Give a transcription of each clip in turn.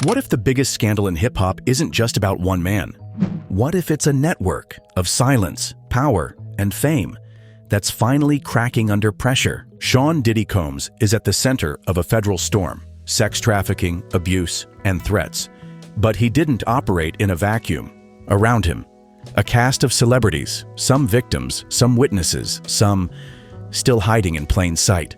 What if the biggest scandal in hip-hop isn't just about one man? What if it's a network of silence, power, and fame that's finally cracking under pressure? Sean Diddy Combs is at the center of a federal storm: sex trafficking, abuse, and threats. But he didn't operate in a vacuum. Around him, a cast of celebrities, some victims, some witnesses, some still hiding in plain sight.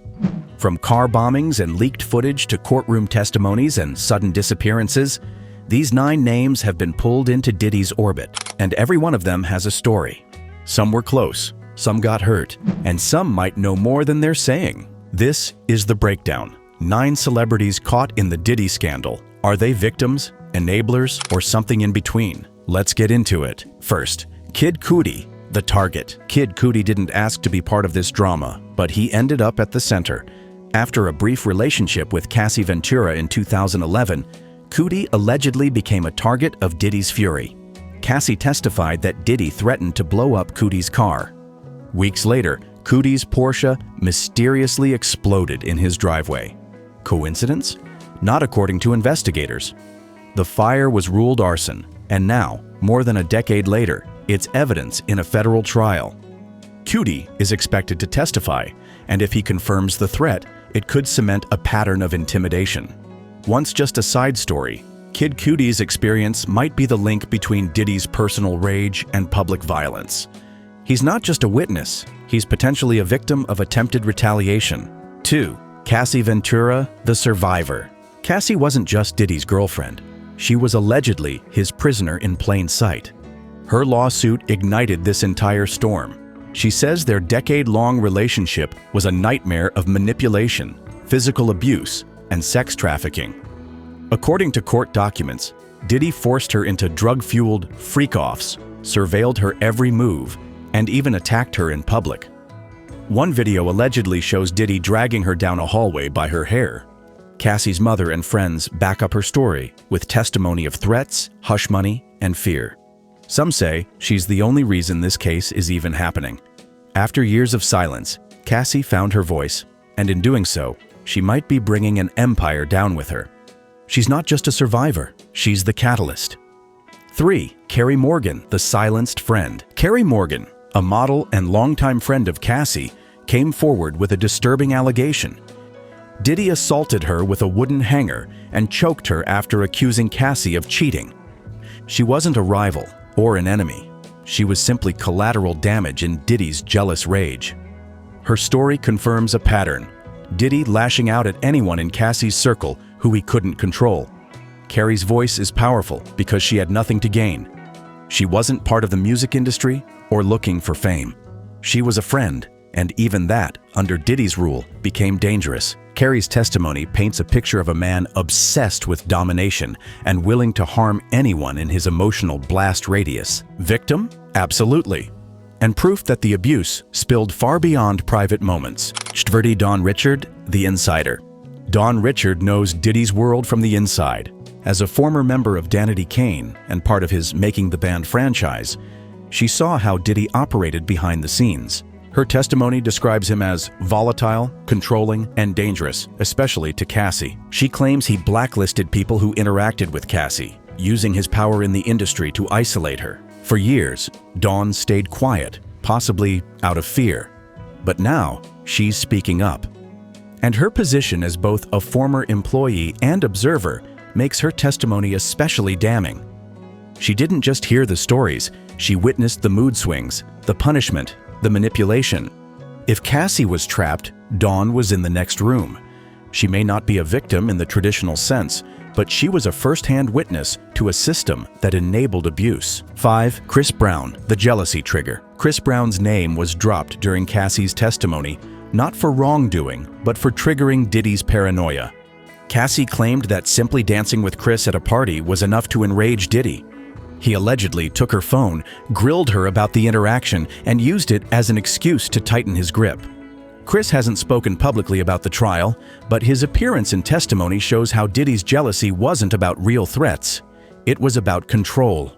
From car bombings and leaked footage to courtroom testimonies and sudden disappearances, these 9 names have been pulled into Diddy's orbit, and every one of them has a story. Some were close, some got hurt, and some might know more than they're saying. This is The Breakdown. 9 celebrities caught in the Diddy scandal. Are they victims, enablers, or something in between? Let's get into it. First, Kid Cudi, the target. Kid Cudi didn't ask to be part of this drama, but he ended up at the center. After a brief relationship with Cassie Ventura in 2011, Cudi allegedly became a target of Diddy's fury. Cassie testified that Diddy threatened to blow up Cudi's car. Weeks later, Cudi's Porsche mysteriously exploded in his driveway. Coincidence? Not according to investigators. The fire was ruled arson, and now, more than a decade later, it's evidence in a federal trial. Cudi is expected to testify, and if he confirms the threat, it could cement a pattern of intimidation. Once just a side story, Kid Cudi's experience might be the link between Diddy's personal rage and public violence. He's not just a witness, he's potentially a victim of attempted retaliation. 2. Cassie Ventura, the survivor. Cassie wasn't just Diddy's girlfriend. She was allegedly his prisoner in plain sight. Her lawsuit ignited this entire storm. She says their decade-long relationship was a nightmare of manipulation, physical abuse, and sex trafficking. According to court documents, Diddy forced her into drug-fueled freak-offs, surveilled her every move, and even attacked her in public. One video allegedly shows Diddy dragging her down a hallway by her hair. Cassie's mother and friends back up her story with testimony of threats, hush money, and fear. Some say she's the only reason this case is even happening. After years of silence, Cassie found her voice, and in doing so, she might be bringing an empire down with her. She's not just a survivor, she's the catalyst. 3. Carrie Morgan, the silenced friend. Carrie Morgan, a model and longtime friend of Cassie, came forward with a disturbing allegation. Diddy assaulted her with a wooden hanger and choked her after accusing Cassie of cheating. She wasn't a rival or an enemy. She was simply collateral damage in Diddy's jealous rage. Her story confirms a pattern: Diddy lashing out at anyone in Cassie's circle who he couldn't control. Carrie's voice is powerful because she had nothing to gain. She wasn't part of the music industry or looking for fame. She was a friend, and even that, under Diddy's rule, became dangerous. Carrie's testimony paints a picture of a man obsessed with domination and willing to harm anyone in his emotional blast radius. Victim? Absolutely. And proof that the abuse spilled far beyond private moments. Stverdy Don Richard, the insider. Don Richard knows Diddy's world from the inside. As a former member of Danity Kane and part of his Making the Band franchise, she saw how Diddy operated behind the scenes. Her testimony describes him as volatile, controlling, and dangerous, especially to Cassie. She claims he blacklisted people who interacted with Cassie, using his power in the industry to isolate her. For years, Dawn stayed quiet, possibly out of fear. But now, she's speaking up. And her position as both a former employee and observer makes her testimony especially damning. She didn't just hear the stories, she witnessed the mood swings, the punishment, the manipulation. If Cassie was trapped, Dawn was in the next room. She may not be a victim in the traditional sense, but she was a first-hand witness to a system that enabled abuse. 5. Chris Brown, the jealousy trigger. Chris Brown's name was dropped during Cassie's testimony, not for wrongdoing, but for triggering Diddy's paranoia. Cassie claimed that simply dancing with Chris at a party was enough to enrage Diddy. He allegedly took her phone, grilled her about the interaction, and used it as an excuse to tighten his grip. Chris hasn't spoken publicly about the trial, but his appearance in testimony shows how Diddy's jealousy wasn't about real threats. It was about control.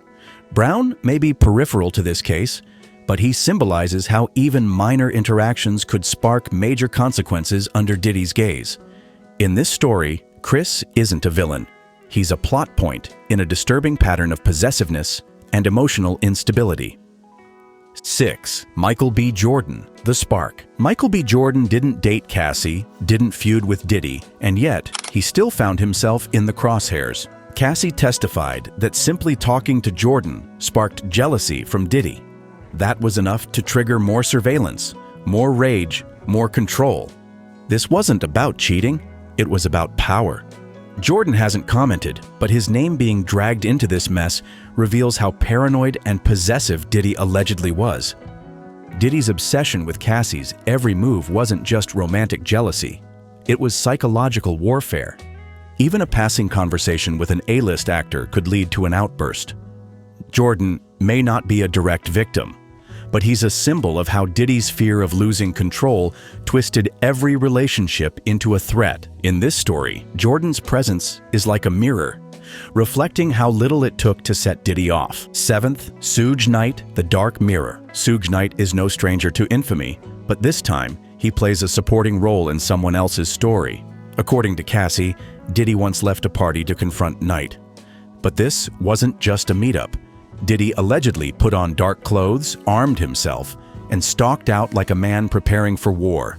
Brown may be peripheral to this case, but he symbolizes how even minor interactions could spark major consequences under Diddy's gaze. In this story, Chris isn't a villain. He's a plot point in a disturbing pattern of possessiveness and emotional instability. 6. Michael B. Jordan, the spark. Michael B. Jordan didn't date Cassie, didn't feud with Diddy, and yet he still found himself in the crosshairs. Cassie testified that simply talking to Jordan sparked jealousy from Diddy. That was enough to trigger more surveillance, more rage, more control. This wasn't about cheating, it was about power. Jordan hasn't commented, but his name being dragged into this mess reveals how paranoid and possessive Diddy allegedly was. Diddy's obsession with Cassie's every move wasn't just romantic jealousy, it was psychological warfare. Even a passing conversation with an A-list actor could lead to an outburst. Jordan may not be a direct victim, but he's a symbol of how Diddy's fear of losing control twisted every relationship into a threat. In this story, Jordan's presence is like a mirror, reflecting how little it took to set Diddy off. 7th, Suge Knight, the Dark Mirror. Suge Knight is no stranger to infamy, but this time, he plays a supporting role in someone else's story. According to Cassie, Diddy once left a party to confront Knight. But this wasn't just a meetup. Diddy allegedly put on dark clothes, armed himself, and stalked out like a man preparing for war.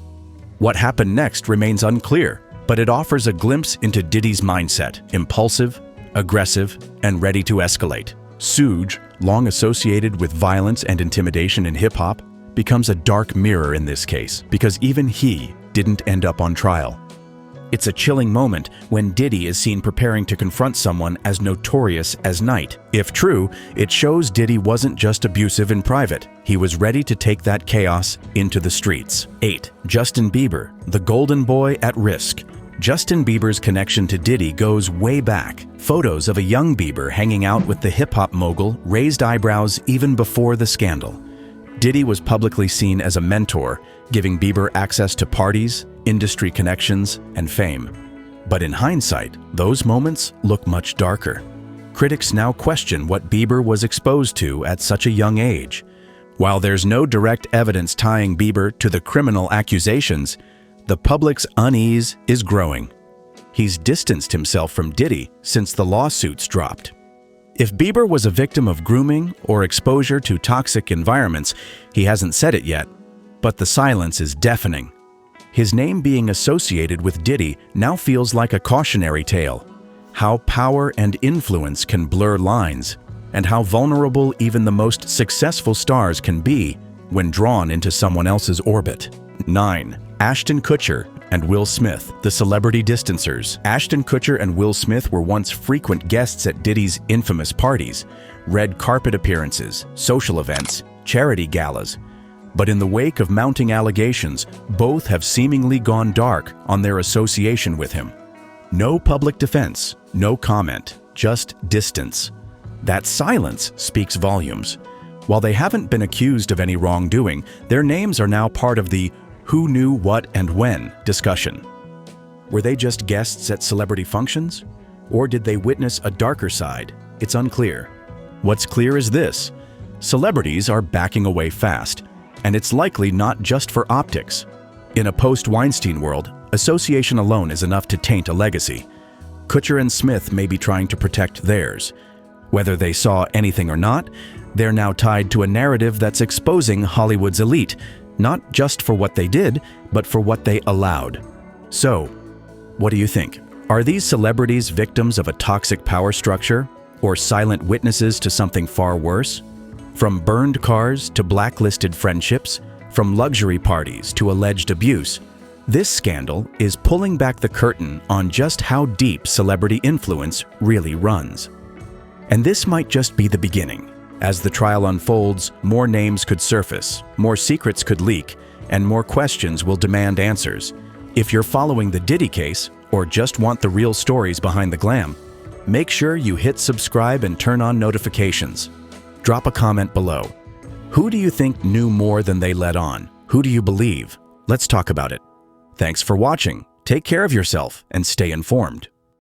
What happened next remains unclear, but it offers a glimpse into Diddy's mindset: impulsive, aggressive, and ready to escalate. Suge, long associated with violence and intimidation in hip-hop, becomes a dark mirror in this case, because even he didn't end up on trial. It's a chilling moment when Diddy is seen preparing to confront someone as notorious as Knight. If true, it shows Diddy wasn't just abusive in private. He was ready to take that chaos into the streets. 8. Justin Bieber, the golden boy at risk. Justin Bieber's connection to Diddy goes way back. Photos of a young Bieber hanging out with the hip-hop mogul raised eyebrows even before the scandal. Diddy was publicly seen as a mentor, giving Bieber access to parties, industry connections, and fame. But in hindsight, those moments look much darker. Critics now question what Bieber was exposed to at such a young age. While there's no direct evidence tying Bieber to the criminal accusations, the public's unease is growing. He's distanced himself from Diddy since the lawsuits dropped. If Bieber was a victim of grooming or exposure to toxic environments, he hasn't said it yet, but the silence is deafening. His name being associated with Diddy now feels like a cautionary tale. How power and influence can blur lines, and how vulnerable even the most successful stars can be when drawn into someone else's orbit. 9. Ashton Kutcher and Will Smith, the celebrity distancers. Ashton Kutcher and Will Smith were once frequent guests at Diddy's infamous parties, red carpet appearances, social events, charity galas. But in the wake of mounting allegations, both have seemingly gone dark on their association with him. No public defense, no comment, just distance. That silence speaks volumes. While they haven't been accused of any wrongdoing, their names are now part of the who knew what and when discussion. Were they just guests at celebrity functions? Or did they witness a darker side? It's unclear. What's clear is this: celebrities are backing away fast. And it's likely not just for optics. In a post-Weinstein world, association alone is enough to taint a legacy. Kutcher and Smith may be trying to protect theirs. Whether they saw anything or not, they're now tied to a narrative that's exposing Hollywood's elite, not just for what they did, but for what they allowed. So, what do you think? Are these celebrities victims of a toxic power structure, or silent witnesses to something far worse? From burned cars to blacklisted friendships, from luxury parties to alleged abuse, this scandal is pulling back the curtain on just how deep celebrity influence really runs. And this might just be the beginning. As the trial unfolds, more names could surface, more secrets could leak, and more questions will demand answers. If you're following the Diddy case, or just want the real stories behind the glam, make sure you hit subscribe and turn on notifications. Drop a comment below. Who do you think knew more than they let on? Who do you believe? Let's talk about it. Thanks for watching. Take care of yourself and stay informed.